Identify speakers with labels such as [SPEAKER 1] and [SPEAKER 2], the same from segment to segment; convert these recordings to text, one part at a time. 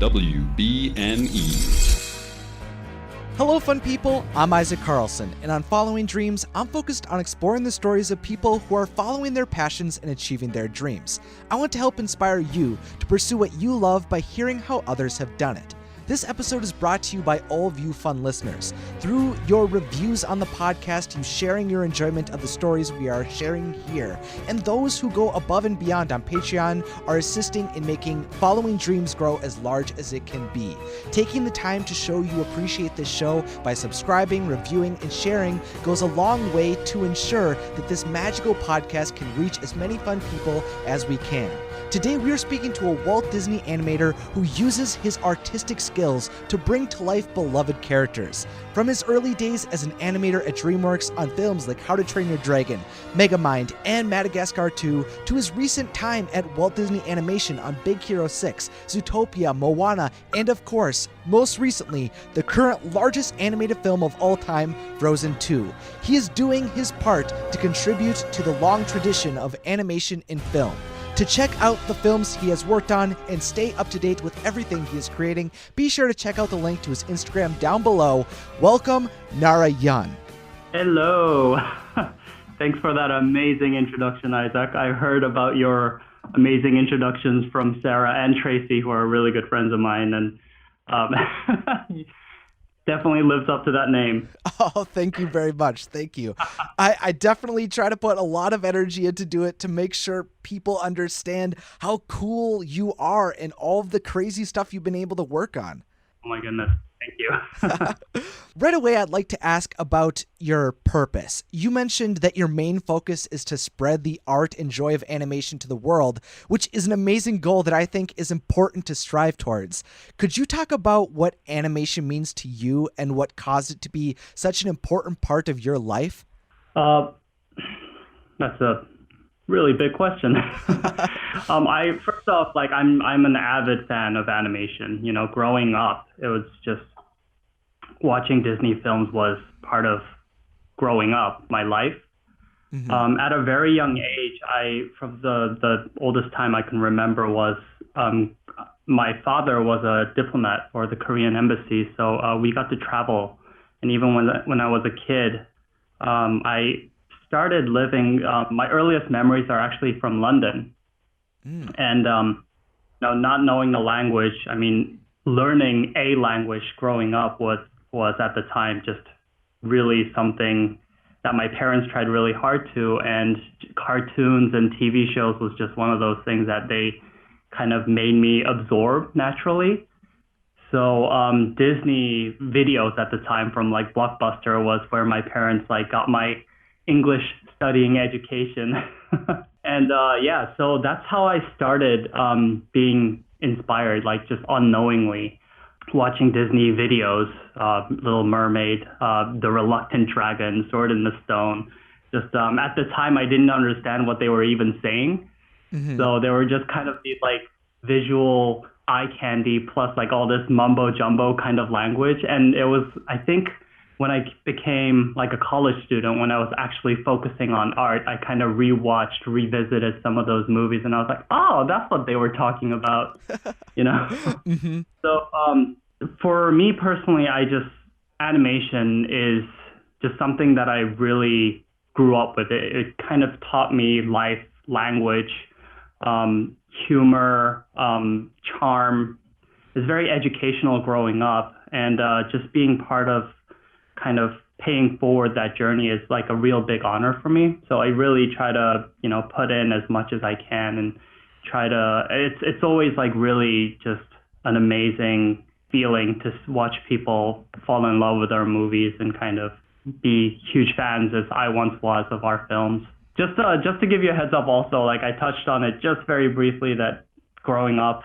[SPEAKER 1] WBNE.
[SPEAKER 2] Hello, fun people. I'm Isaac Carlson, and on Following Dreams, I'm focused on exploring the stories of people who are following their passions and achieving their dreams. I want to help inspire you to pursue what you love by hearing how others have done it. This episode is brought to you by all of you fun listeners. Through your reviews on the podcast, you sharing your enjoyment of the stories we are sharing here, and those who go above and beyond on Patreon are assisting in making Following Dreams grow as large as it can be. Taking the time to show you appreciate this show by subscribing, reviewing, and sharing goes a long way to ensure that this magical podcast can reach as many fun people as we can. Today we are speaking to a Walt Disney animator who uses his artistic skills to bring to life beloved characters. From his early days as an animator at DreamWorks on films like How to Train Your Dragon, Megamind, and Madagascar 2, to his recent time at Walt Disney Animation on Big Hero 6, Zootopia, Moana, and of course, most recently, the current largest animated film of all time, Frozen 2. He is doing his part to contribute to the long tradition of animation in film. To check out the films he has worked on and stay up to date with everything he is creating, be sure to check out the link to his Instagram down below. Welcome, Nara Youn.
[SPEAKER 3] Hello. Thanks for that amazing introduction, Isaac. I heard about your amazing introductions from Sarah and Tracy, who are really good friends of mine, and definitely lives up to that name.
[SPEAKER 2] Oh, thank you very much. Thank you. I definitely try to put a lot of energy into do it to make sure people understand how cool you are and all of the crazy stuff you've been able to work on.
[SPEAKER 3] Oh my goodness. Thank you.
[SPEAKER 2] Right away, I'd like to ask about your purpose. You mentioned that your main focus is to spread the art and joy of animation to the world, which is an amazing goal that I think is important to strive towards. Could you talk about what animation means to you and what caused it to be such an important part of your life?
[SPEAKER 3] That's a really big question. First off, I'm an avid fan of animation. You know, growing up, it was just watching Disney films was part of growing up, my life. Mm-hmm. At a very young age, from the oldest time I can remember was my father was a diplomat for the Korean embassy, so we got to travel. And even when I was a kid, I started living. My earliest memories are actually from London, and not knowing the language. I mean, learning a language growing up was at the time just really something that my parents tried really hard to, and cartoons and TV shows was just one of those things that they kind of made me absorb naturally. So Disney videos at the time from like Blockbuster was where my parents got my English studying education. And so that's how I started being inspired, just unknowingly, watching Disney videos, Little Mermaid, The Reluctant Dragon, Sword in the Stone. Just at the time, I didn't understand what they were even saying. Mm-hmm. So they were just kind of these visual eye candy plus all this mumbo jumbo kind of language. And it was, I think, when I became a college student, when I was actually focusing on art, I kind of revisited some of those movies, and I was like, oh, that's what they were talking about, you know? Mm-hmm. So for me personally, animation is just something that I really grew up with. It kind of taught me life, language, humor, charm. It's very educational growing up, and just being part of kind of paying forward that journey is a real big honor for me. So I really try to, put in as much as I can and try to, it's always really just an amazing feeling to watch people fall in love with our movies and kind of be huge fans, as I once was, of our films. Just to give you a heads up also, I touched on it just very briefly, that growing up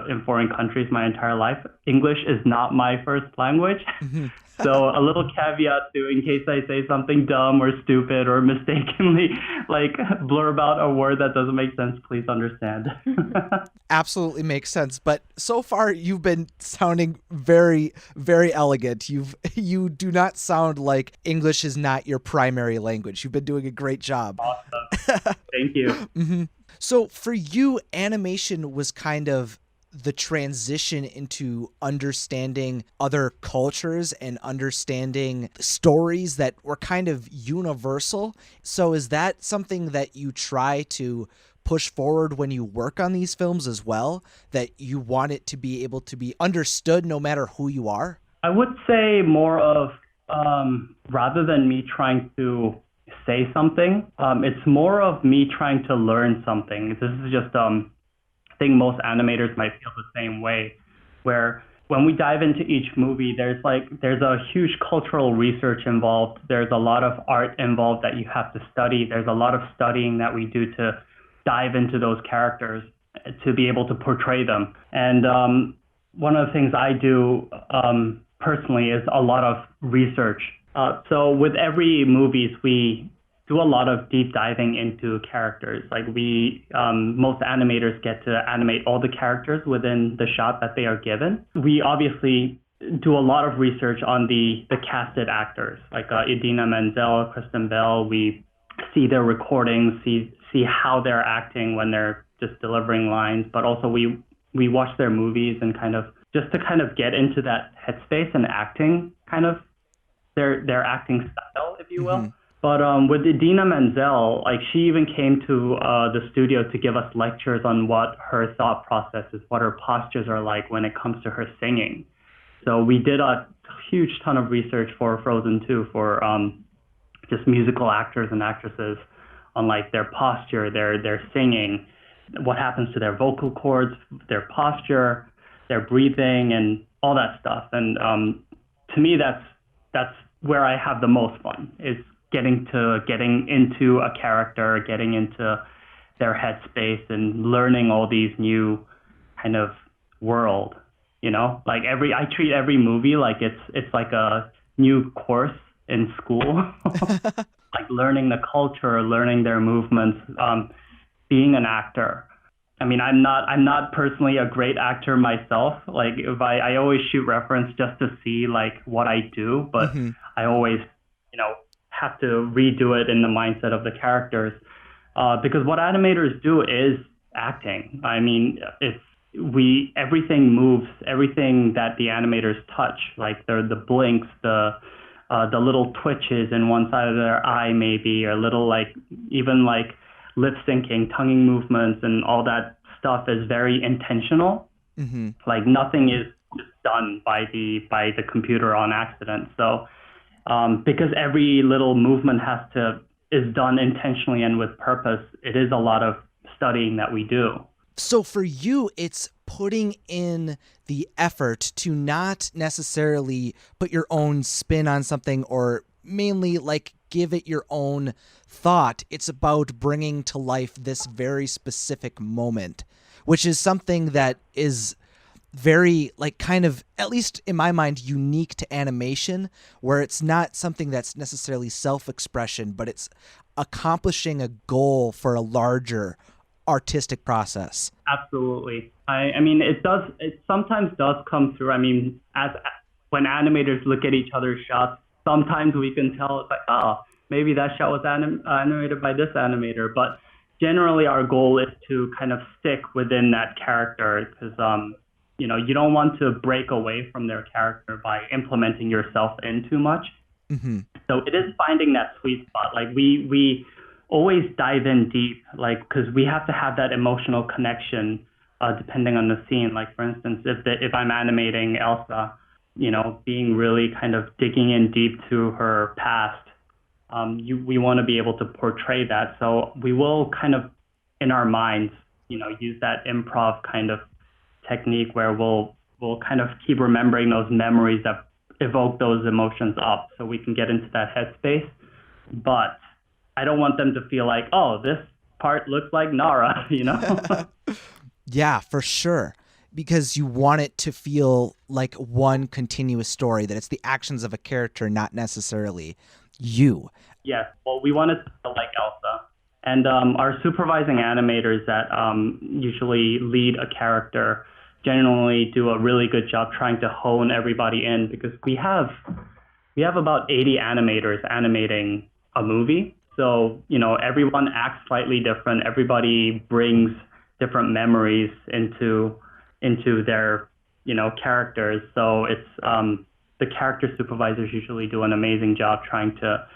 [SPEAKER 3] in foreign countries my entire life, English is not my first language. Mm-hmm. So a little caveat to, in case I say something dumb or stupid or mistakenly blurb out a word that doesn't make sense, please understand.
[SPEAKER 2] Absolutely makes sense. But so far you've been sounding very, very elegant. You do not sound like English is not your primary language. You've been doing a great job.
[SPEAKER 3] Awesome. Thank you.
[SPEAKER 2] Mm-hmm. So for you, animation was kind of the transition into understanding other cultures and understanding stories that were kind of universal. So is that something that you try to push forward when you work on these films as well, that you want it to be able to be understood no matter who you are?
[SPEAKER 3] I would say more of, rather than me trying to say something, it's more of me trying to learn something. This is just, I think most animators might feel the same way, where when we dive into each movie, there's a huge cultural research involved. There's a lot of art involved that you have to study. There's a lot of studying that we do to dive into those characters to be able to portray them. And one of the things I do personally is a lot of research. So with every movies, we do a lot of deep diving into characters. Like most animators get to animate all the characters within the shot that they are given. We obviously do a lot of research on the casted actors, like Idina Menzel, Kristen Bell. We see their recordings, see how they're acting when they're just delivering lines, but also we watch their movies and kind of get into that headspace and acting, kind of their acting style, if you will. Mm-hmm. But with Idina Menzel, like, she even came to the studio to give us lectures on what her thought process is, what her postures are like when it comes to her singing. So we did a huge ton of research for Frozen 2 for just musical actors and actresses on like their posture, their singing, what happens to their vocal cords, their posture, their breathing, and all that stuff. And to me, that's where I have the most fun, is getting into a character, getting into their headspace and learning all these new kind of world, you know? Like I treat every movie like it's like a new course in school, like learning the culture, learning their movements, being an actor. I mean, I'm not personally a great actor myself. Like, if I always shoot reference just to see like what I do, but mm-hmm. I always, have to redo it in the mindset of the characters, because what animators do is acting. I mean, everything moves, everything that the animators touch, like the blinks, the little twitches in one side of their eye, maybe, or little even lip syncing, tonguing movements, and all that stuff is very intentional. Mm-hmm. Like, nothing is just done by the computer on accident. So because every little movement is done intentionally and with purpose, it is a lot of studying that we do.
[SPEAKER 2] So for you, it's putting in the effort to not necessarily put your own spin on something, or mainly like give it your own thought. It's about bringing to life this very specific moment, which is something that is very, like, kind of, at least in my mind, unique to animation, where it's not something that's necessarily self-expression, but it's accomplishing a goal for a larger artistic process.
[SPEAKER 3] Absolutely. I mean, it sometimes does come through. I mean, when animators look at each other's shots, sometimes we can tell, it's like, oh, maybe that shot was animated by this animator. But generally, our goal is to kind of stick within that character, because you don't want to break away from their character by implementing yourself in too much. Mm-hmm. So it is finding that sweet spot. Like, we always dive in deep, like, because we have to have that emotional connection depending on the scene. Like, for instance, if I'm animating Elsa, being really kind of digging in deep to her past, we want to be able to portray that. So we will kind of, in our minds, use that improv kind of technique where we'll kind of keep remembering those memories that evoke those emotions up, so we can get into that headspace. But I don't want them to feel like, oh, this part looks like Nara,
[SPEAKER 2] Yeah, for sure. Because you want it to feel like one continuous story, that it's the actions of a character, not necessarily you.
[SPEAKER 3] Yes, well, we want it to feel like Elsa. And our supervising animators that usually lead a character generally do a really good job trying to hone everybody in, because we have about 80 animators animating a movie. So, everyone acts slightly different. Everybody brings different memories into into their, characters. So it's the character supervisors usually do an amazing job trying to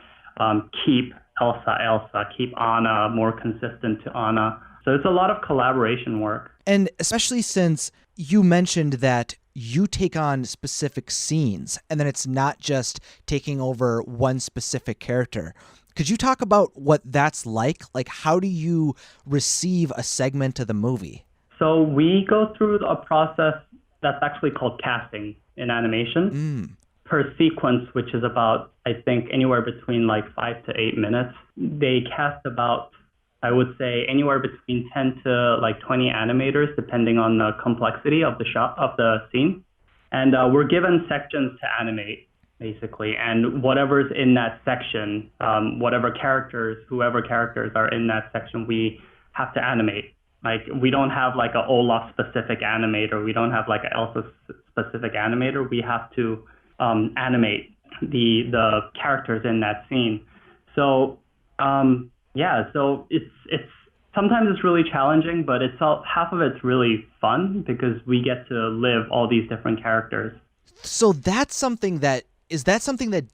[SPEAKER 3] keep Elsa, keep Anna more consistent to Anna. So it's a lot of collaboration work.
[SPEAKER 2] And especially since you mentioned that you take on specific scenes and then it's not just taking over one specific character. Could you talk about what that's like? Like, how do you receive a segment of the movie?
[SPEAKER 3] So we go through a process that's actually called casting in animation. Per sequence, which is about, I think, anywhere between like 5 to 8 minutes. They cast about, I would say, anywhere between 10 to like 20 animators, depending on the complexity of the shot, of the scene. And we're given sections to animate, basically. And whatever's in that section, whoever characters are in that section, we have to animate. Like, we don't have like a Olaf specific animator. We don't have like an Elsa specific animator. We have to animate the characters in that scene. So so it's sometimes it's really challenging, but half of it's really fun because we get to live all these different characters.
[SPEAKER 2] So that's something that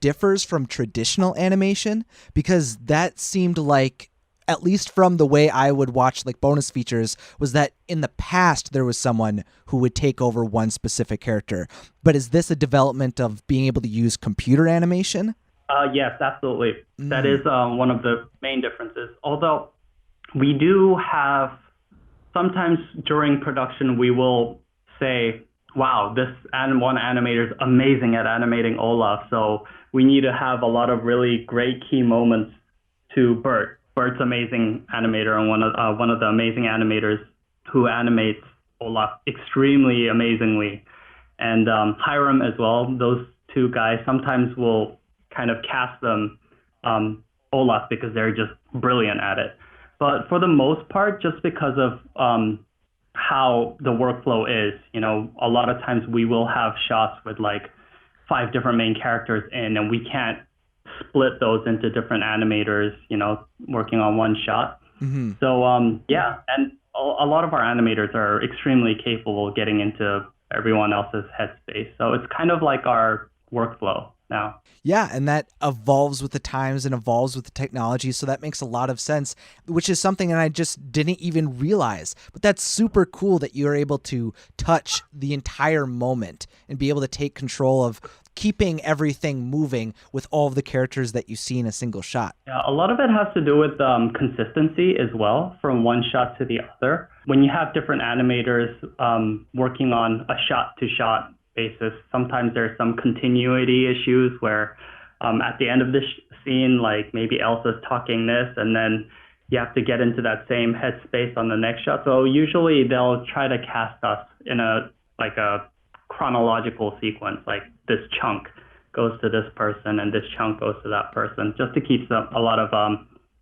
[SPEAKER 2] differs from traditional animation? Because that seemed like, at least from the way I would watch like bonus features, was that in the past there was someone who would take over one specific character. But is this a development of being able to use computer animation?
[SPEAKER 3] Yes, absolutely. That is one of the main differences. Although we do have, sometimes during production, we will say, wow, this one animator is amazing at animating Olaf. So we need to have a lot of really great key moments to Bert. Bert's amazing animator and one of the amazing animators who animates Olaf extremely amazingly. And Hiram as well. Those two guys sometimes will kind of cast them Olaf because they're just brilliant at it. But for the most part, just because of how the workflow is, a lot of times we will have shots with like 5 different main characters in, and we can't split those into different animators, working on one shot. Mm-hmm. So, and a lot of our animators are extremely capable of getting into everyone else's headspace. So it's kind of like our workflow now.
[SPEAKER 2] Yeah, and that evolves with the times and evolves with the technology, so that makes a lot of sense, which is something that I just didn't even realize. But that's super cool that you're able to touch the entire moment and be able to take control of keeping everything moving with all of the characters that you see in a single shot.
[SPEAKER 3] Yeah, a lot of it has to do with consistency as well, from one shot to the other. When you have different animators working on a shot-to-shot basis, sometimes there's some continuity issues where at the end of this scene, like maybe Elsa's talking this, and then you have to get into that same headspace on the next shot. So usually they'll try to cast us in a chronological sequence, like this chunk goes to this person and this chunk goes to that person, just to keep a lot of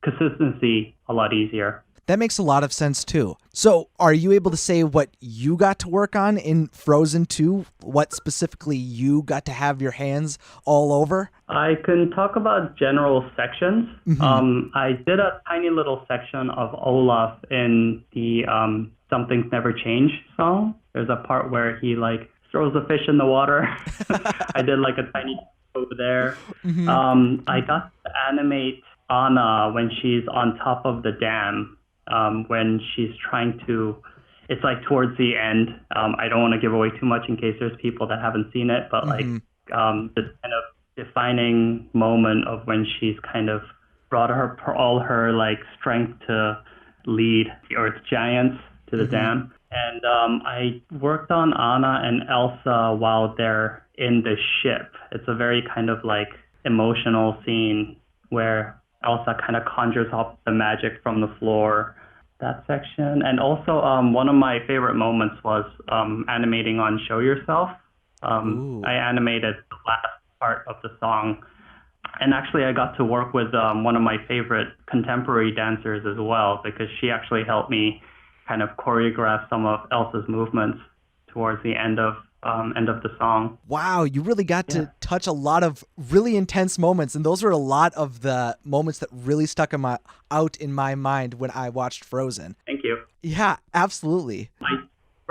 [SPEAKER 3] consistency a lot easier.
[SPEAKER 2] That makes a lot of sense too. So are you able to say what you got to work on in Frozen 2? What specifically you got to have your hands all over?
[SPEAKER 3] I can talk about general sections. Mm-hmm. I did a tiny little section of Olaf in the Some Things Never Change song. There's a part where he throws a fish in the water. I did a tiny over there. Mm-hmm. I got to animate Anna when she's on top of the dam. When she's trying to, it's towards the end. I don't want to give away too much in case there's people that haven't seen it, but this kind of defining moment of when she's kind of brought all her strength to lead the Earth Giants to the dam. And I worked on Anna and Elsa while they're in the ship. It's a very kind of emotional scene where Elsa kind of conjures up the magic from the floor, that section. And also one of my favorite moments was animating on Show Yourself. I animated the last part of the song. And actually I got to work with one of my favorite contemporary dancers as well, because she actually helped me kind of choreograph some of Elsa's movements towards the end of the song.
[SPEAKER 2] Wow, you really got to touch a lot of really intense moments, and those were a lot of the moments that really stuck out in my mind when I watched Frozen.
[SPEAKER 3] Thank you.
[SPEAKER 2] Yeah, absolutely.
[SPEAKER 3] My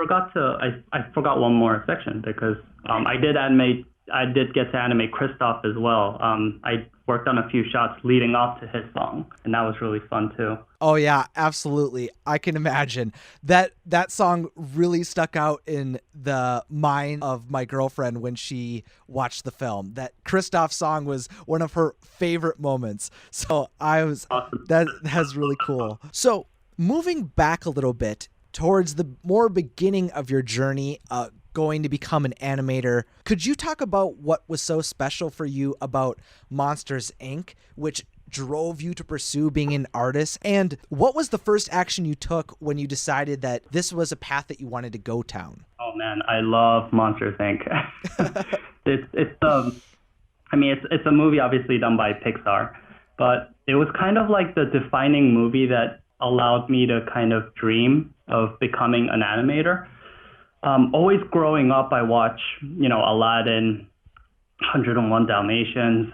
[SPEAKER 3] I forgot one more section because I did get to animate Kristoff as well. I worked on a few shots leading up to his song, and that was really fun too.
[SPEAKER 2] Oh yeah, absolutely. I can imagine that song really stuck out in the mind of my girlfriend when she watched the film. That Kristoff song was one of her favorite moments. So
[SPEAKER 3] Awesome.
[SPEAKER 2] that's really cool. So moving back a little bit towards the more beginning of your journey, going to become an animator, could you talk about what was so special for you about Monsters, Inc., which drove you to pursue being an artist? And what was the first action you took when you decided that this was a path that you wanted to go down?
[SPEAKER 3] Oh man, I love Monsters Inc. It's a movie obviously done by Pixar, but it was kind of like the defining movie that allowed me to kind of dream of becoming an animator. Always growing up, I watched, Aladdin, 101 Dalmatians.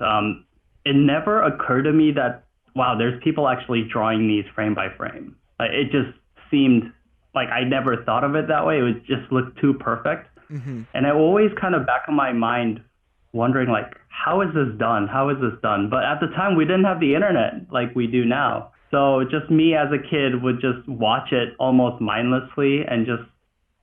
[SPEAKER 3] It never occurred to me that, wow, there's people actually drawing these frame by frame. It just seemed like I never thought of it that way. It would just look too perfect. Mm-hmm. And I always kind of back of my mind wondering, like, how is this done? How is this done? But at the time, we didn't have the internet like we do now. So just me as a kid would just watch it almost mindlessly and just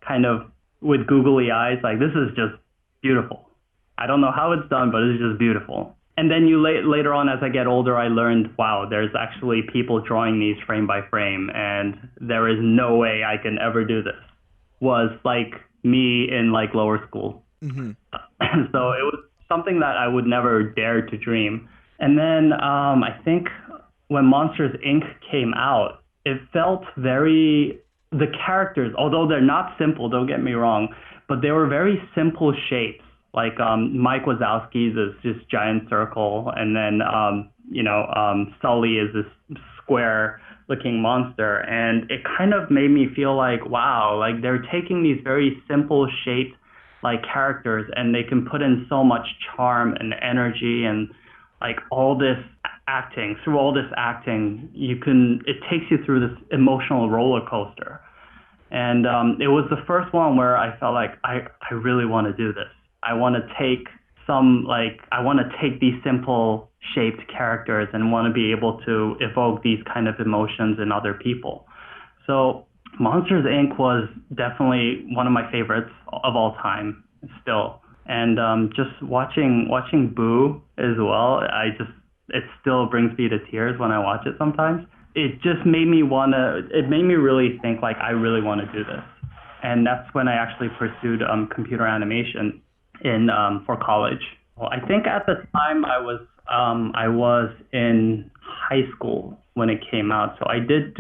[SPEAKER 3] kind of with googly eyes, like, this is just beautiful. I don't know how it's done, but it's just beautiful. And then later on, as I get older, I learned, wow, there's actually people drawing these frame by frame, and there is no way I can ever do this. Was like me in like lower school. Mm-hmm. So it was something that I would never dare to dream. And then I think when Monsters, Inc. came out, it felt the characters, although they're not simple, don't get me wrong, but they were very simple shapes. Like Mike Wazowski's is this giant circle, and then Sully is this square-looking monster, and it kind of made me feel like, wow, like they're taking these very simple shaped like characters, and they can put in so much charm and energy, and like all this acting. Through all this acting, it takes you through this emotional roller coaster, and it was the first one where I felt like I really want to do this. I want to take these simple shaped characters and want to be able to evoke these kind of emotions in other people. So Monsters, Inc. was definitely one of my favorites of all time still. And just watching Boo as well, it still brings me to tears when I watch it sometimes. It just made me really think like I really want to do this. And that's when I actually pursued computer animation for college. Well, I think at the time I was in high school when it came out, so I did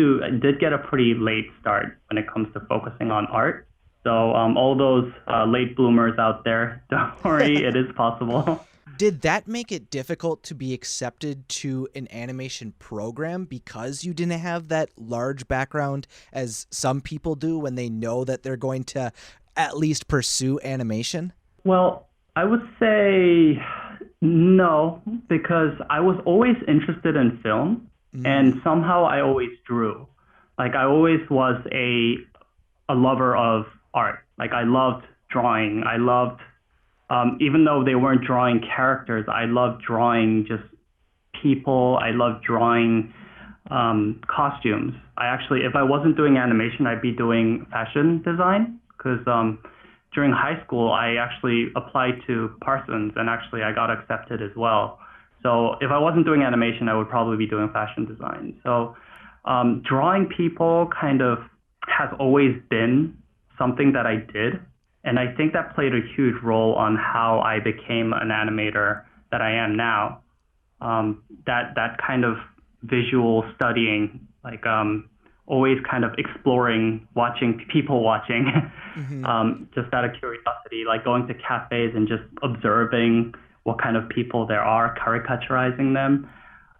[SPEAKER 3] get a pretty late start when it comes to focusing on art. So all those late bloomers out there, don't worry, it is possible.
[SPEAKER 2] Did that make it difficult to be accepted to an animation program because you didn't have that large background as some people do when they know that they're going to at least pursue animation?
[SPEAKER 3] Well, I would say no, because I was always interested in film, and somehow I always drew. Like I always was a lover of art. Like I loved drawing. I loved, even though they weren't drawing characters, I loved drawing just people. I loved drawing costumes. If I wasn't doing animation, I'd be doing fashion design, because during high school, I actually applied to Parsons, and actually I got accepted as well. So if I wasn't doing animation, I would probably be doing fashion design. So drawing people kind of has always been something that I did. And I think that played a huge role on how I became an animator that I am now. That kind of visual studying, like always kind of exploring, people watching, just out of curiosity, like going to cafes and just observing what kind of people there are, caricaturizing them,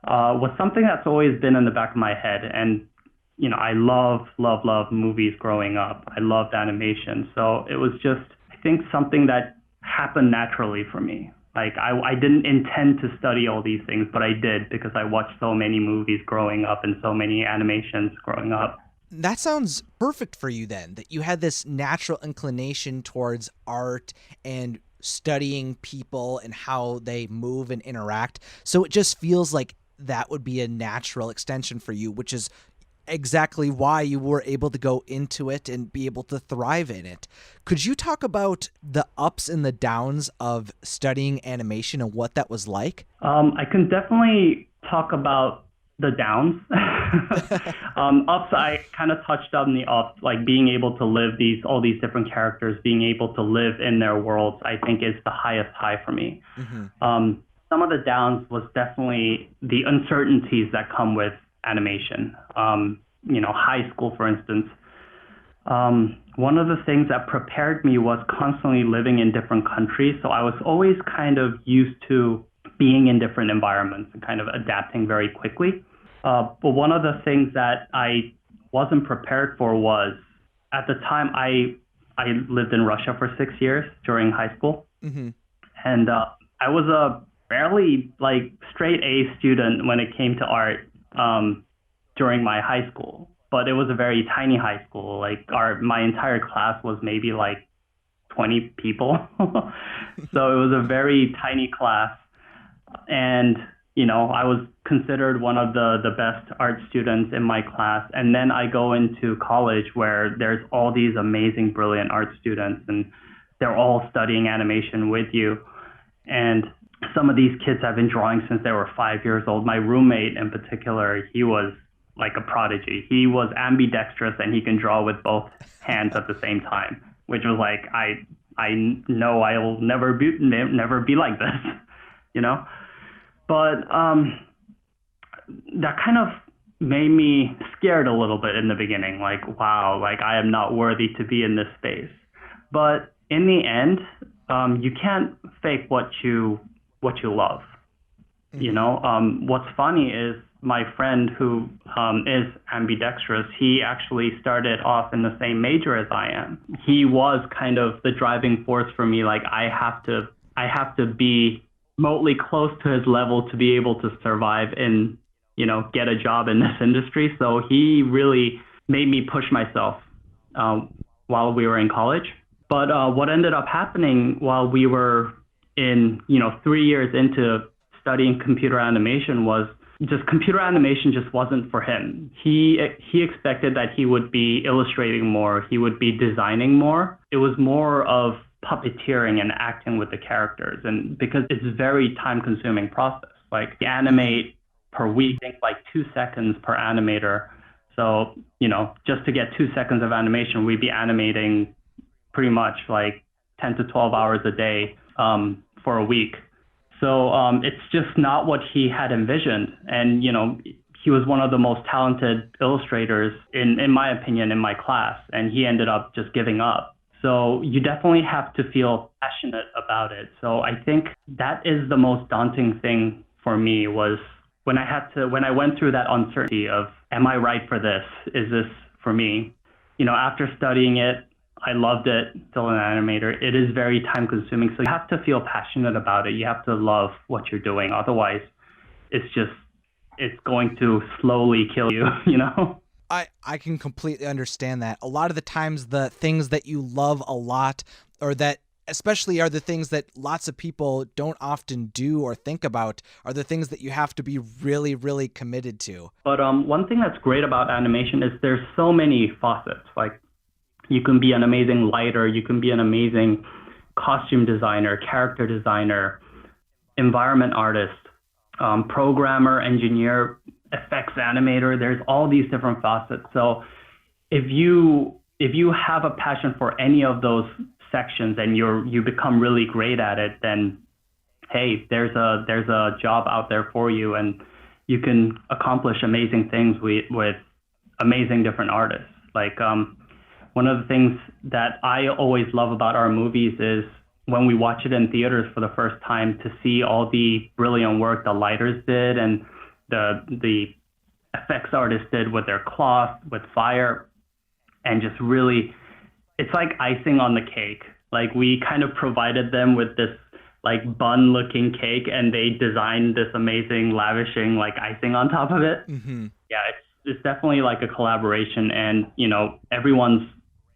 [SPEAKER 3] was something that's always been in the back of my head. And, I love movies growing up. I loved animation. So it was just, I think, something that happened naturally for me. Like I didn't intend to study all these things, but I did because I watched so many movies growing up and so many animations growing up.
[SPEAKER 2] That sounds perfect for you then, that you had this natural inclination towards art and studying people and how they move and interact. So it just feels like that would be a natural extension for you, which is exactly why you were able to go into it and be able to thrive in it. Could you talk about the ups and the downs of studying animation and what that was like?
[SPEAKER 3] I can definitely talk about the downs. Ups, I kind of touched on the ups, like being able to live all these different characters, being able to live in their worlds, I think is the highest high for me. Some of the downs was definitely the uncertainties that come with animation. High school, for instance. One of the things that prepared me was constantly living in different countries. So I was always kind of used to being in different environments and kind of adapting very quickly. But one of the things that I wasn't prepared for was, at the time, I lived in Russia for 6 years during high school. And I was a fairly straight A student when it came to art during my high school. But it was a very tiny high school. My entire class was maybe 20 people. So it was a very tiny class. And, I was considered one of the best art students in my class. And then I go into college where there's all these amazing, brilliant art students, and they're all studying animation with you. And some of these kids have been drawing since they were 5 years old. My roommate in particular, he was like a prodigy. He was ambidextrous and he can draw with both hands at the same time, which was I know I will never be like this, But that kind of made me scared a little bit in the beginning. Wow, I am not worthy to be in this space. But in the end, you can't fake what you love. What's funny is my friend who is ambidextrous, he actually started off in the same major as I am. He was kind of the driving force for me. I have to be remotely close to his level to be able to survive and, get a job in this industry. So he really made me push myself while we were in college. But what ended up happening while we were in, 3 years into studying computer animation was just computer animation just wasn't for him. He expected that he would be illustrating more, he would be designing more. It was more of puppeteering and acting with the characters, and because it's a very time-consuming process. You animate per week, I think 2 seconds per animator. So just to get 2 seconds of animation, we'd be animating pretty much 10 to 12 hours a day for a week. So it's just not what he had envisioned. And, he was one of the most talented illustrators, in my opinion, in my class. And he ended up just giving up. So you definitely have to feel passionate about it. So I think that is the most daunting thing for me, was when I went through that uncertainty of, am I right for this? Is this for me? After studying it, I loved it, still an animator. It is very time consuming. So you have to feel passionate about it. You have to love what you're doing. Otherwise, it's going to slowly kill you,
[SPEAKER 2] I can completely understand that. A lot of the times the things that you love a lot, or that especially are the things that lots of people don't often do or think about, are the things that you have to be really, really committed to.
[SPEAKER 3] But one thing that's great about animation is there's so many faucets. You can be an amazing lighter, you can be an amazing costume designer, character designer, environment artist, programmer, engineer, effects animator. There's all these different facets. So if you have a passion for any of those sections and you become really great at it, then hey, there's a job out there for you, and you can accomplish amazing things with amazing different artists. One of the things that I always love about our movies is when we watch it in theaters for the first time, to see all the brilliant work the lighters did and the effects artists did with their cloth, with fire, and just really, it's like icing on the cake. We kind of provided them with this bun looking cake, and they designed this amazing lavishing icing on top of it.
[SPEAKER 2] Mm-hmm.
[SPEAKER 3] Yeah, it's definitely like a collaboration, and everyone's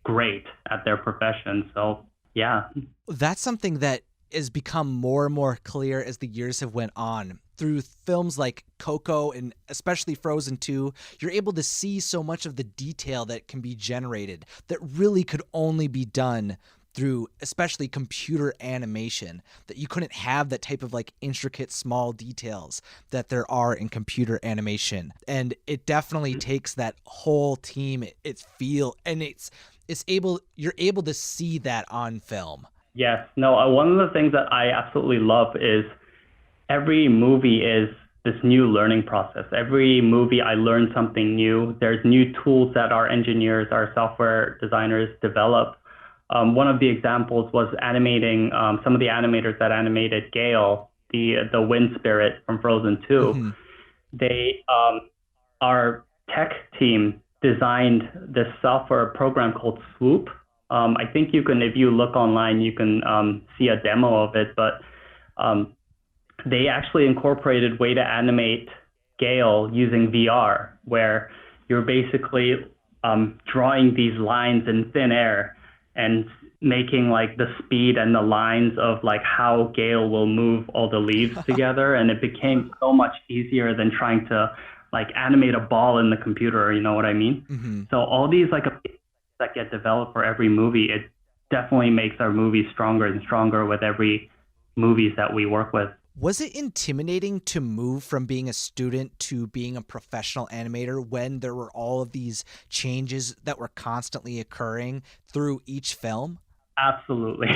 [SPEAKER 3] great at their profession. So yeah.
[SPEAKER 2] That's something that has become more and more clear as the years have went on. Through films like Coco and especially Frozen 2, you're able to see so much of the detail that can be generated that really could only be done through especially computer animation, that you couldn't have that type of like intricate small details that there are in computer animation. And it definitely takes that whole team, its feel, and you're able to see that on film.
[SPEAKER 3] Yes. No, one of the things that I absolutely love is every movie is this new learning process. Every movie, I learn something new. There's new tools that our engineers, our software designers develop. One of the examples was animating some of the animators that animated Gale, the wind spirit from Frozen 2.
[SPEAKER 2] Mm-hmm.
[SPEAKER 3] They, our tech team designed this software program called Swoop. I think you can, if you look online, you can see a demo of it, but they actually incorporated way to animate Gale using VR, where you're basically drawing these lines in thin air and making like the speed and the lines of like how Gale will move all the leaves together. And it became so much easier than trying to like animate a ball in the computer, you know what I mean?
[SPEAKER 2] Mm-hmm.
[SPEAKER 3] So all these like that get developed for every movie, it definitely makes our movies stronger and stronger with every movies that we work with.
[SPEAKER 2] Was it intimidating to move from being a student to being a professional animator when there were all of these changes that were constantly occurring through each film?
[SPEAKER 3] Absolutely.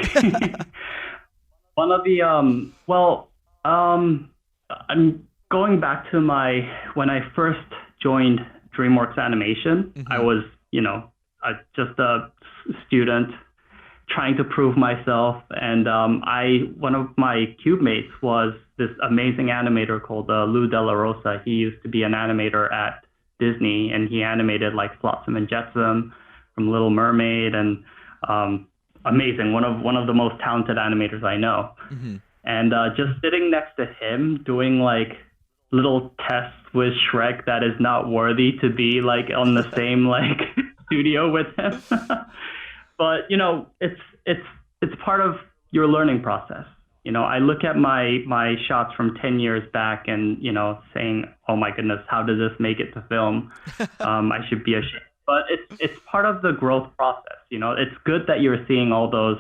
[SPEAKER 3] One of the I'm going back to when I first joined DreamWorks Animation.
[SPEAKER 2] Mm-hmm.
[SPEAKER 3] I was, just a student trying to prove myself, and one of my cube mates was this amazing animator called Lou De La Rosa. He used to be an animator at Disney, and he animated like Flotsam and Jetsam from Little Mermaid, and amazing, one of the most talented animators I know.
[SPEAKER 2] Mm-hmm.
[SPEAKER 3] And just sitting next to him doing like little tests with Shrek that is not worthy to be like on the same like studio with him. But it's part of your learning process. I look at my shots from 10 years back and saying, oh my goodness, how did this make it to film? I should be ashamed. But it's part of the growth process. It's good that you're seeing all those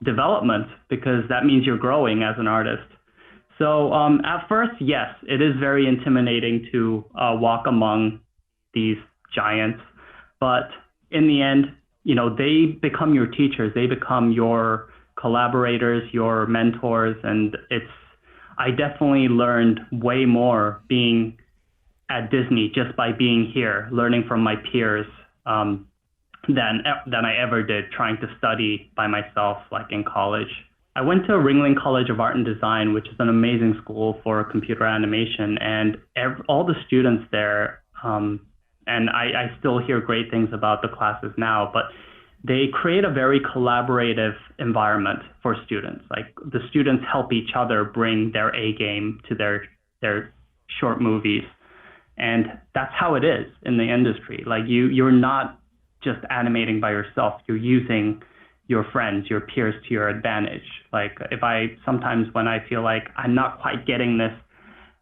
[SPEAKER 3] developments, because that means you're growing as an artist. So at first, yes, it is very intimidating to walk among these giants, but in the end, they become your teachers, they become your collaborators, your mentors, and I definitely learned way more being at Disney just by being here, learning from my peers, than I ever did trying to study by myself, like in college. I went to Ringling College of Art and Design, which is an amazing school for computer animation, and all the students there, and I still hear great things about the classes now, but they create a very collaborative environment for students. Like the students help each other bring their A game to their short movies. And that's how it is in the industry. Like you're not just animating by yourself, you're using your friends, your peers to your advantage. Like sometimes when I feel like I'm not quite getting this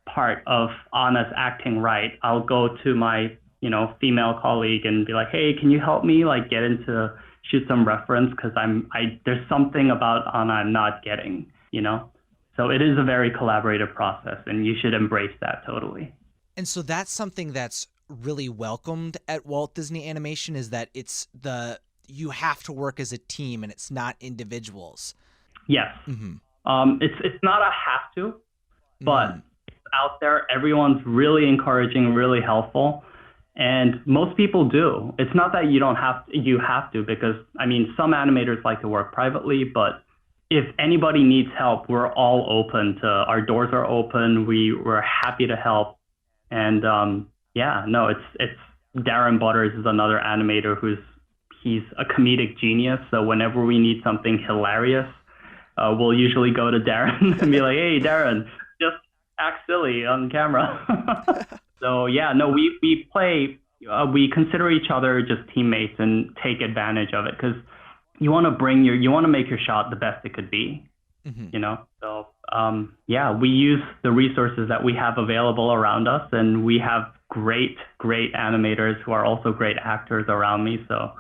[SPEAKER 3] part of Anna's acting right, I'll go to my female colleague and be like, hey, can you help me like shoot some reference, because there's something about Anna I'm not getting, So it is a very collaborative process, and you should embrace that totally.
[SPEAKER 2] And so that's something that's really welcomed at Walt Disney Animation, is that you have to work as a team and it's not individuals.
[SPEAKER 3] Yes.
[SPEAKER 2] Mm-hmm.
[SPEAKER 3] It's not a have to, but it's out there. Everyone's really encouraging, really helpful. And most people do. It's not that you have to, because some animators like to work privately, but if anybody needs help, we're all open our doors are open. We're happy to help. And it's Darren Butters is another animator he's a comedic genius. So whenever we need something hilarious, we'll usually go to Darren and be like, hey, Darren, just act silly on camera. So yeah, no, we play, we consider each other just teammates and take advantage of it because you want to make your shot the best it could be,
[SPEAKER 2] Hmm.
[SPEAKER 3] you know? So yeah, we use the resources that we have available around us, and we have great animators who are also great actors around me. So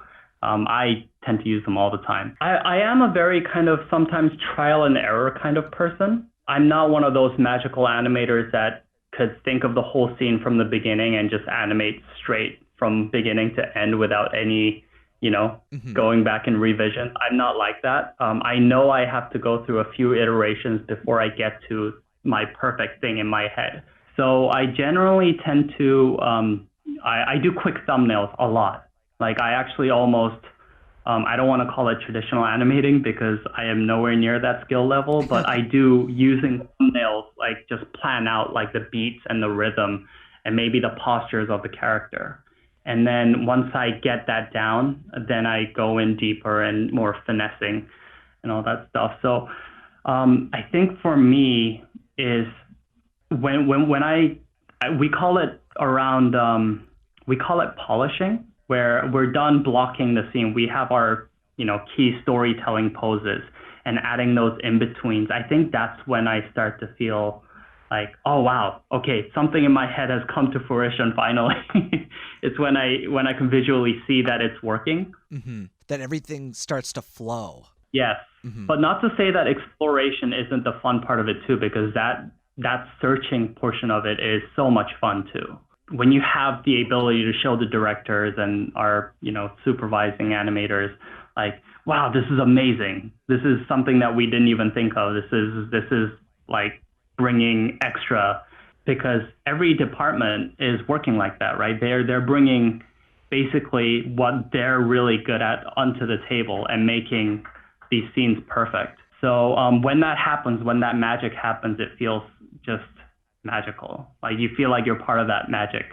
[SPEAKER 3] I tend to use them all the time. I am a very kind of sometimes trial and error kind of person. I'm not one of those magical animators that could think of the whole scene from the beginning and just animate straight from beginning to end without any, you know,
[SPEAKER 2] Hmm.
[SPEAKER 3] going back and revision. I'm not like that. I know I have to go through a few iterations before I get to my perfect thing in my head. So I generally tend to, I do quick thumbnails a lot. Like I actually almost, I don't want to call it traditional animating because I am nowhere near that skill level, but I do using thumbnails, like just plan out like the beats and the rhythm and maybe the postures of the character. And then once I get that down, then I go in deeper and more finessing and all that stuff. So I think for me is when we call it around we call it polishing, where we're done blocking the scene. We have our, you know, key storytelling poses and adding those in betweens. I think that's when I start to feel like, oh wow, okay, something in my head has come to fruition finally. It's when I can visually see that it's working.
[SPEAKER 2] Hmm. That everything starts to flow.
[SPEAKER 3] Yes,
[SPEAKER 2] Hmm.
[SPEAKER 3] but not to say that exploration isn't the fun part of it too, because that searching portion of it is so much fun too. When you have the ability to show the directors and our, you know, supervising animators, like, wow, this is amazing. This is something that we didn't even think of. This is like bringing extra, because every department is working like that, right? They're bringing basically what they're really good at onto the table and making these scenes perfect. So when that happens, when that magic happens, it feels just magical. Like you feel like you're part of that magic.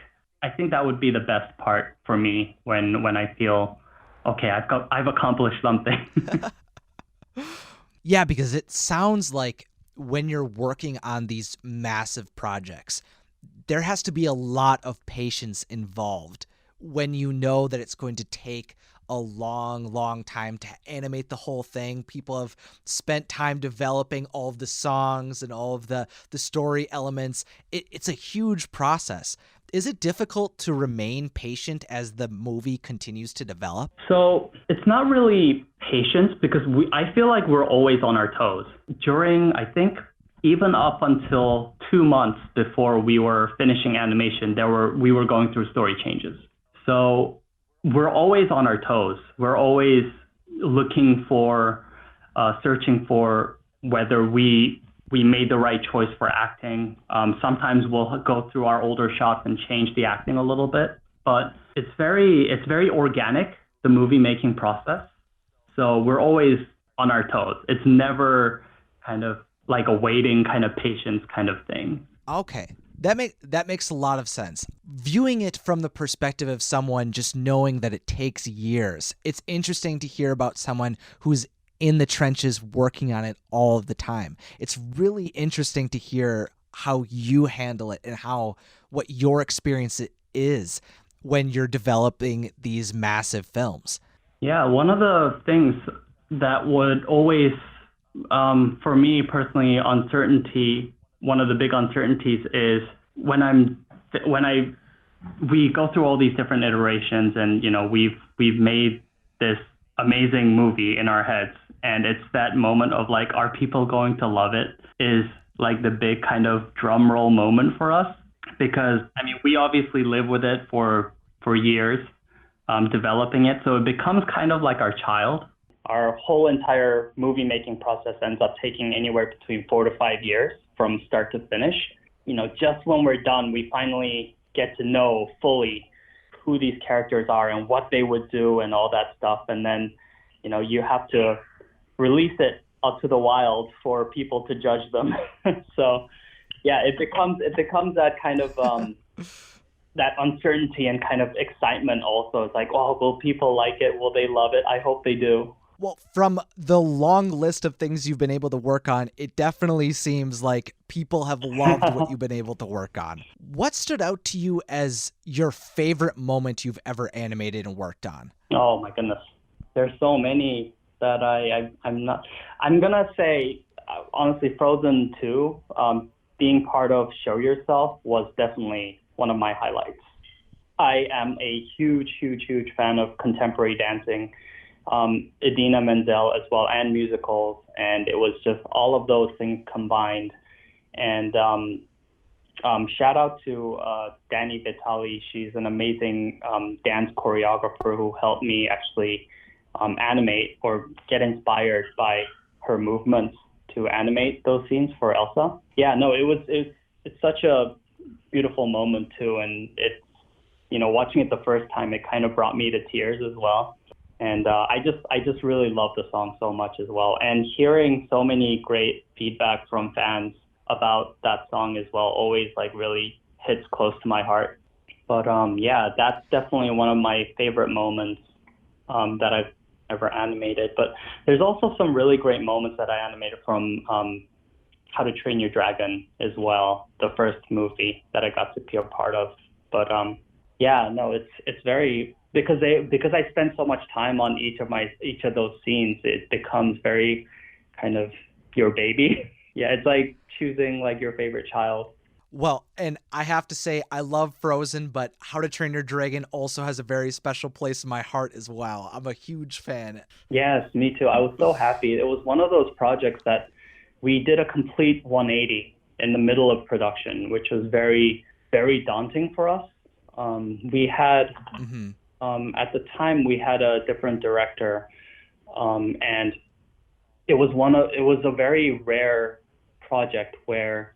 [SPEAKER 3] I think that would be the best part for me when I feel okay, I've accomplished something.
[SPEAKER 2] Yeah, because it sounds like when you're working on these massive projects, there has to be a lot of patience involved when you know that it's going to take a long time to animate the whole thing. People have spent time developing all of the songs and all of the story elements. It's a huge process. Is it difficult to remain patient as the movie continues to develop?
[SPEAKER 3] So it's not really patience because I feel like we're always on our toes. During, I think, even up until 2 months before we were finishing animation, we were going through story changes. So we're always on our toes. We're always looking for, searching for whether we made the right choice for acting. Sometimes we'll go through our older shots and change the acting a little bit, but it's very organic, the movie making process. So we're always on our toes. It's never kind of like a waiting kind of patience kind of thing.
[SPEAKER 2] Okay. That makes a lot of sense. Viewing it from the perspective of someone just knowing that it takes years, it's interesting to hear about someone who's in the trenches working on it all of the time. It's really interesting to hear how you handle it and how what your experience is when you're developing these massive films.
[SPEAKER 3] Yeah, one of the things that would always, for me personally, uncertainty. One of the big uncertainties is when I we go through all these different iterations, and you know we've made this amazing movie in our heads, and it's that moment of like, are people going to love it? Is like the big kind of drum roll moment for us, because I mean we obviously live with it for years, developing it, so it becomes kind of like our child. Our whole entire movie making process ends up taking anywhere between 4 to 5 years from start to finish. You know, just when we're done, we finally get to know fully who these characters are and what they would do and all that stuff. And then, you know, you have to release it out to the wild for people to judge them. So, yeah, it becomes that kind of that uncertainty and kind of excitement also. It's like, oh, will people like it? Will they love it? I hope they do.
[SPEAKER 2] Well, from the long list of things you've been able to work on, it definitely seems like people have loved what you've been able to work on. What stood out to you as your favorite moment you've ever animated and worked on?
[SPEAKER 3] Oh my goodness. There's so many that I'm gonna say, honestly, Frozen 2, being part of Show Yourself was definitely one of my highlights. I am a huge fan of contemporary dancing, Idina Menzel as well, and musicals, and it was just all of those things combined. And shout out to Danny Vitali. She's an amazing dance choreographer who helped me actually animate or get inspired by her movements to animate those scenes for Elsa. Yeah, no, it's such a beautiful moment too, and it's, watching it the first time, it kind of brought me to tears as well. And I just really love the song so much as well. And hearing so many great feedback from fans about that song as well always like really hits close to my heart. But yeah, that's definitely one of my favorite moments that I've ever animated. But there's also some really great moments that I animated from How to Train Your Dragon as well, the first movie that I got to be a part of. But yeah, no, it's very, because I spend so much time on each of those scenes, it becomes very kind of your baby. Yeah, it's like choosing like your favorite child.
[SPEAKER 2] Well, and I have to say, I love Frozen, but How to Train Your Dragon also has a very special place in my heart as well. I'm a huge fan.
[SPEAKER 3] Yes, me too. I was so happy. It was one of those projects that we did a complete 180 in the middle of production, which was very, very daunting for us. We had, at the time, we had a different director, and it was a very rare project where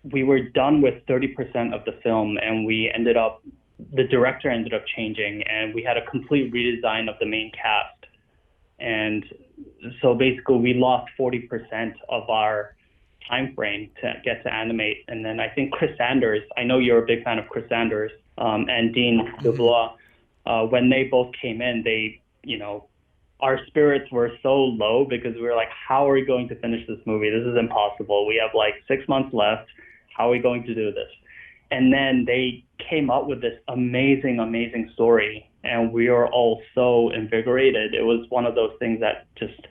[SPEAKER 3] we were done with 30% of the film, and the director ended up changing, and we had a complete redesign of the main cast. And so basically we lost 40% of our time frame to get to animate. And then I think Chris Sanders, I know you're a big fan of Chris Sanders, and Dean Dubois, when they both came in, our spirits were so low because we were like, how are we going to finish this movie? This is impossible. We have like 6 months left. How are we going to do this? And then they came up with this amazing story, and we were all so invigorated. It was one of those things that just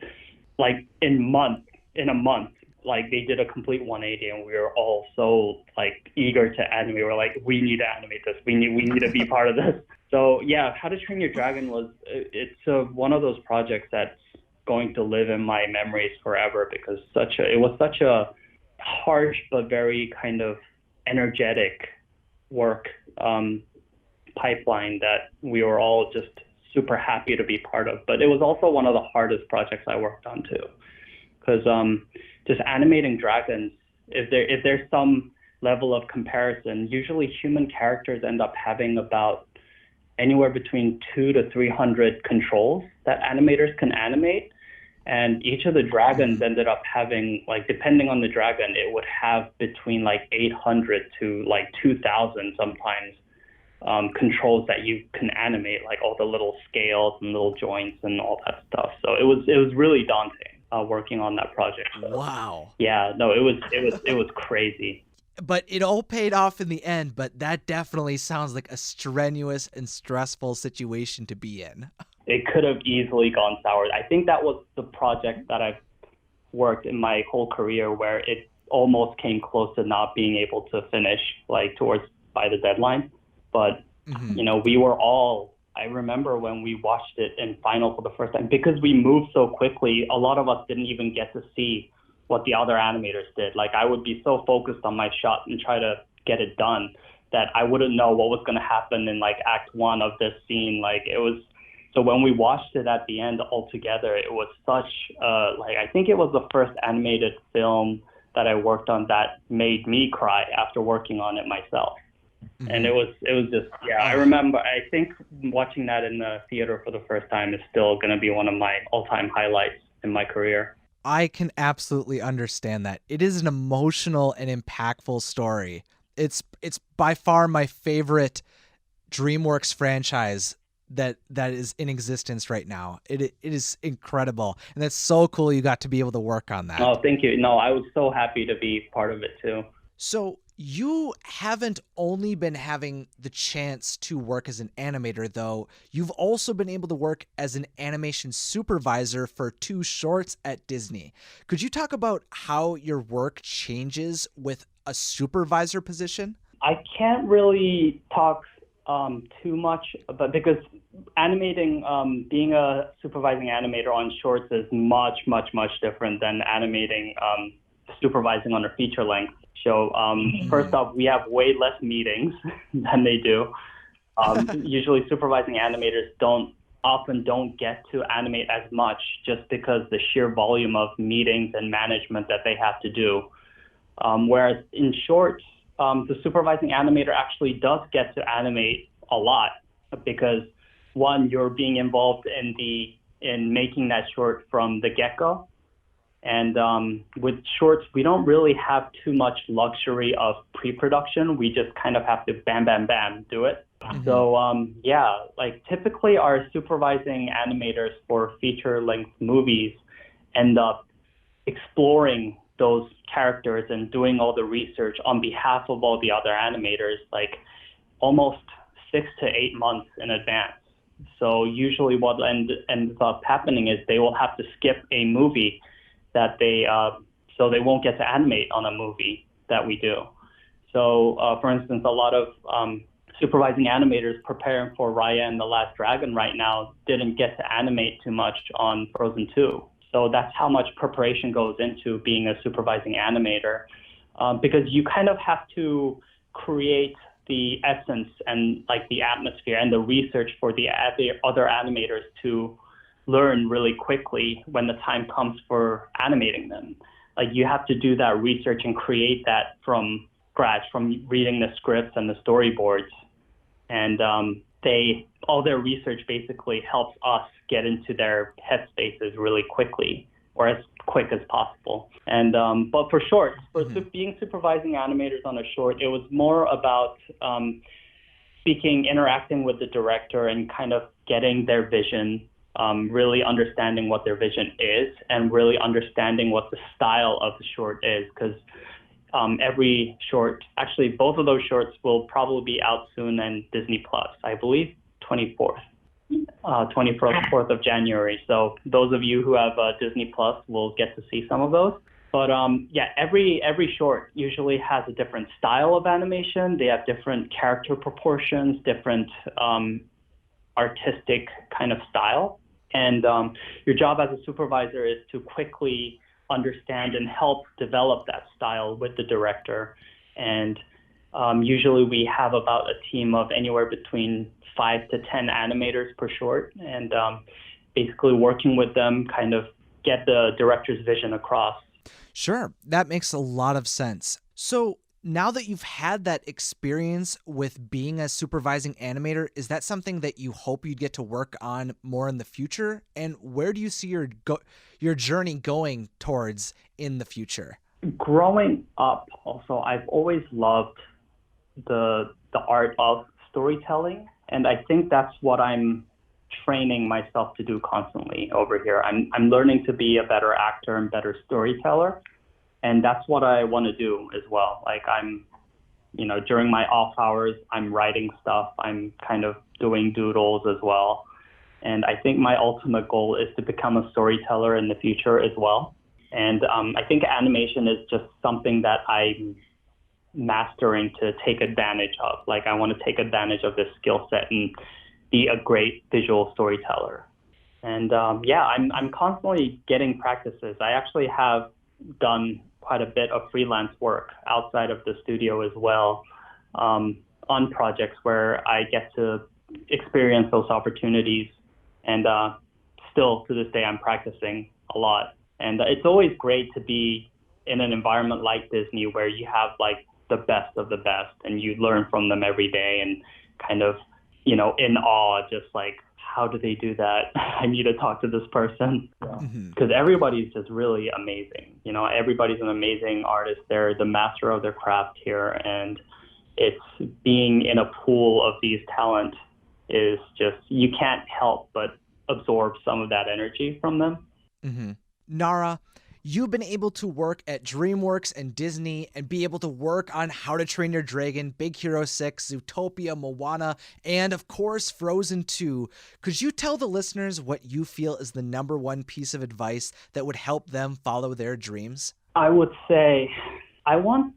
[SPEAKER 3] like in a month, like they did a complete 180, and we were all so like eager to animate. We were like, we need to animate this. We need to be part of this. So yeah, How to Train Your Dragon it's one of those projects that's going to live in my memories forever, because it was such a harsh but very kind of energetic work pipeline that we were all just super happy to be part of. But it was also one of the hardest projects I worked on too, because just animating dragons, if there's some level of comparison, usually human characters end up having about anywhere between 200 to 300 controls that animators can animate. And each of the dragons ended up having, like, depending on the dragon, it would have between like 800 to like 2,000 sometimes controls that you can animate, like all the little scales and little joints and all that stuff. So it was really daunting working on that project. So,
[SPEAKER 2] wow.
[SPEAKER 3] Yeah, no, it was crazy.
[SPEAKER 2] But it all paid off in the end, but that definitely sounds like a strenuous and stressful situation to be in.
[SPEAKER 3] It could have easily gone sour. I think that was the project that I've worked in my whole career where it almost came close to not being able to finish, like by the deadline. But, we were all, I remember when we watched it in final for the first time, because we moved so quickly, a lot of us didn't even get to see what the other animators did. Like, I would be so focused on my shot and try to get it done that I wouldn't know what was going to happen in like act one of this scene. Like, it was, so when we watched it at the end all together, it was such I think it was the first animated film that I worked on that made me cry after working on it myself. And it was just, yeah, I remember, I think watching that in the theater for the first time is still going to be one of my all-time highlights in my career.
[SPEAKER 2] I can absolutely understand that. It is an emotional and impactful story. It's by far my favorite DreamWorks franchise that is in existence right now. It is incredible, and that's so cool you got to be able to work on that.
[SPEAKER 3] Oh, thank you. No, I was so happy to be part of it too.
[SPEAKER 2] So you haven't only been having the chance to work as an animator, though. You've also been able to work as an animation supervisor for 2 shorts at Disney. Could you talk about how your work changes with a supervisor position?
[SPEAKER 3] I can't really talk too much, but because animating, being a supervising animator on shorts is much, much, much different than animating, supervising on a feature length show. First off, we have way less meetings than they do. Usually supervising animators often don't get to animate as much just because the sheer volume of meetings and management that they have to do. Whereas in shorts, the supervising animator actually does get to animate a lot because one, you're being involved in making that short from the get-go. And with shorts, we don't really have too much luxury of pre-production. We just kind of have to bam, bam, bam, do it. Mm-hmm. So yeah, like typically our supervising animators for feature-length movies end up exploring those characters and doing all the research on behalf of all the other animators, like almost 6 to 8 months in advance. So usually what ends up happening is they will have to skip a movie that so they won't get to animate on a movie that we do. So for instance, a lot of supervising animators preparing for Raya and the Last Dragon right now didn't get to animate too much on Frozen 2. So that's how much preparation goes into being a supervising animator, because you kind of have to create the essence and like the atmosphere and the research for the other animators to learn really quickly when the time comes for animating them. Like you have to do that research and create that from scratch, from reading the scripts and the storyboards. And all their research basically helps us get into their headspaces really quickly, or as quick as possible. And but for shorts, being supervising animators on a short, it was more about interacting with the director and kind of getting their vision, really understanding what their vision is, and really understanding what the style of the short is, because every short, actually both of those shorts will probably be out soon in Disney Plus, I believe 24th of January. So those of you who have Disney Plus will get to see some of those. But yeah, every short usually has a different style of animation. They have different character proportions, different artistic kind of style. And your job as a supervisor is to quickly understand and help develop that style with the director. And usually we have about a team of anywhere between 5 to 10 animators per short, and basically working with them kind of get the director's vision across.
[SPEAKER 2] Sure, that makes a lot of sense. So now that you've had that experience with being a supervising animator, is that something that you hope you'd get to work on more in the future? And where do you see your journey going towards in the future?
[SPEAKER 3] Growing up, also, I've always loved the art of storytelling, and I think that's what I'm training myself to do constantly over here. I'm learning to be a better actor and better storyteller. And that's what I want to do as well. Like during my off hours, I'm writing stuff. I'm kind of doing doodles as well. And I think my ultimate goal is to become a storyteller in the future as well. And I think animation is just something that I'm mastering to take advantage of. Like I want to take advantage of this skill set and be a great visual storyteller. And yeah, I'm constantly getting practices. I actually have done quite a bit of freelance work outside of the studio as well, on projects where I get to experience those opportunities. And still to this day, I'm practicing a lot. And it's always great to be in an environment like Disney where you have like the best of the best and you learn from them every day and kind of, in awe, just like, how do they do that? I need to talk to this person, because everybody's just really amazing. Everybody's an amazing artist. They're the master of their craft here. And it's being in a pool of these talent is just, you can't help but absorb some of that energy from them.
[SPEAKER 2] Mm-hmm. Nara, you've been able to work at DreamWorks and Disney and be able to work on How to Train Your Dragon, Big Hero 6, Zootopia, Moana, and of course, Frozen 2. Could you tell the listeners what you feel is the number one piece of advice that would help them follow their dreams?
[SPEAKER 3] I would say I want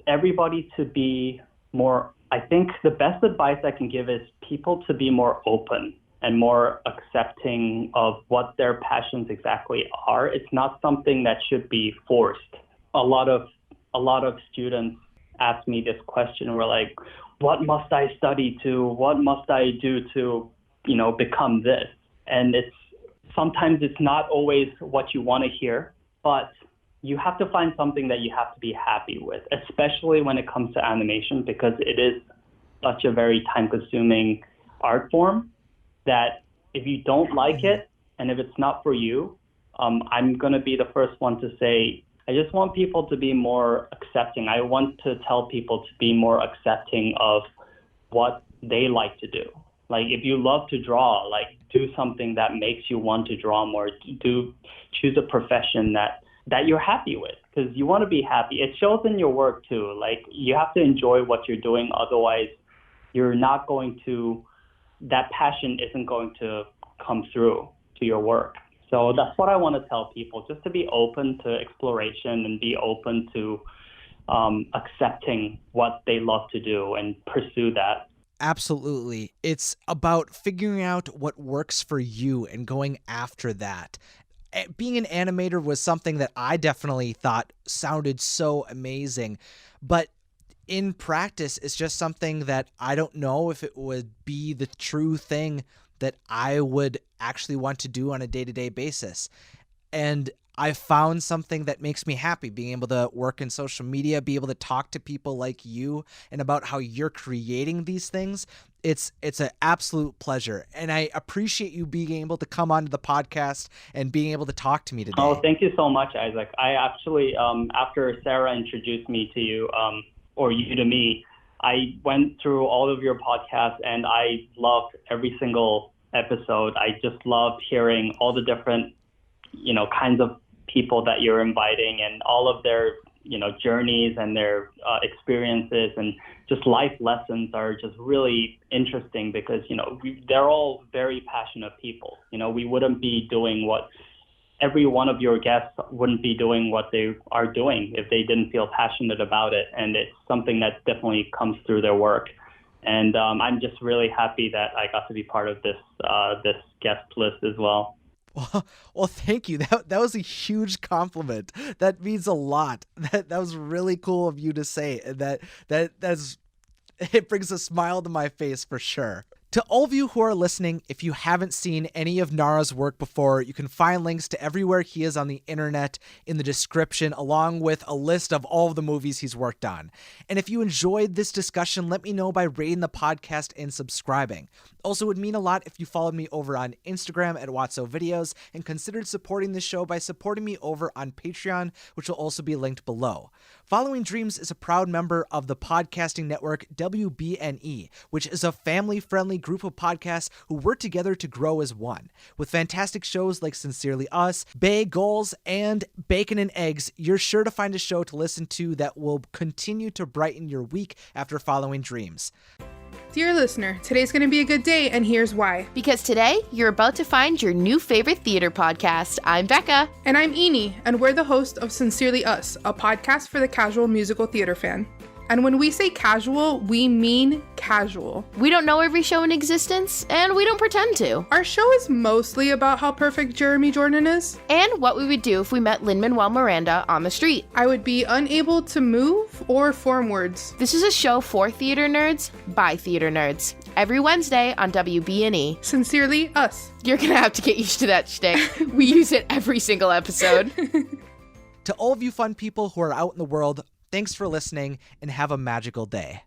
[SPEAKER 3] everybody to be more, I think the best advice I can give is people to be more open and more accepting of what their passions exactly are. It's not something that should be forced. A lot of students ask me this question. We're like, what must I study to? What must I do to, become this? And sometimes it's not always what you want to hear, but you have to find something that you have to be happy with, especially when it comes to animation, because it is such a very time-consuming art form that if you don't like it and if it's not for you, I'm going to be the first one to say, I just want people to be more accepting. I want to tell people to be more accepting of what they like to do. Like, if you love to draw, like, do something that makes you want to draw more. Choose a profession that you're happy with, because you want to be happy. It shows in your work too. Like, you have to enjoy what you're doing. Otherwise, you're not going to, that passion isn't going to come through to your work. So that's what I want to tell people, just to be open to exploration and be open to accepting what they love to do and pursue that.
[SPEAKER 2] Absolutely. It's about figuring out what works for you and going after that. Being an animator was something that I definitely thought sounded so amazing, but in practice, it's just something that I don't know if it would be the true thing that I would actually want to do on a day-to-day basis. And I found something that makes me happy, being able to work in social media, be able to talk to people like you and about how you're creating these things. It's an absolute pleasure. And I appreciate you being able to come onto the podcast and being able to talk to me today.
[SPEAKER 3] Oh, thank you so much, Isaac. I actually, after Sarah introduced me to you, or you to me, I went through all of your podcasts and I loved every single episode. I just loved hearing all the different, kinds of people that you're inviting and all of their, journeys and their experiences and just life lessons are just really interesting because, they're all very passionate people. We wouldn't be doing every one of your guests wouldn't be doing what they are doing if they didn't feel passionate about it. And it's something that definitely comes through their work. And I'm just really happy that I got to be part of this guest list as well.
[SPEAKER 2] Well, thank you. That was a huge compliment. That means a lot. That was really cool of you to say. That's it brings a smile to my face for sure. To all of you who are listening, if you haven't seen any of Nara's work before, you can find links to everywhere he is on the internet in the description, along with a list of all of the movies he's worked on. And if you enjoyed this discussion, let me know by rating the podcast and subscribing. Also, it would mean a lot if you followed me over on Instagram at WatsoVideos and considered supporting the show by supporting me over on Patreon, which will also be linked below. Following Dreams is a proud member of the podcasting network WBNE, which is a family-friendly group of podcasts who work together to grow as one. With fantastic shows like Sincerely Us, Bay Goals, and Bacon and Eggs, you're sure to find a show to listen to that will continue to brighten your week after following Dreams.
[SPEAKER 1] Dear listener, today's going to be a good day, and here's why.
[SPEAKER 4] Because today, you're about to find your new favorite theater podcast. I'm Becca.
[SPEAKER 1] And I'm Eni, and we're the host of Sincerely Us, a podcast for the casual musical theater fan. And when we say casual, we mean casual.
[SPEAKER 4] We don't know every show in existence, and we don't pretend to.
[SPEAKER 1] Our show is mostly about how perfect Jeremy Jordan is.
[SPEAKER 4] And what we would do if we met Lin-Manuel Miranda on the street.
[SPEAKER 1] I would be unable to move or form words.
[SPEAKER 4] This is a show for theater nerds, by theater nerds. Every Wednesday on WBNE.
[SPEAKER 1] Sincerely Us.
[SPEAKER 4] You're gonna have to get used to that shtick. We use it every single episode.
[SPEAKER 2] To all of you fun people who are out in the world, thanks for listening and have a magical day.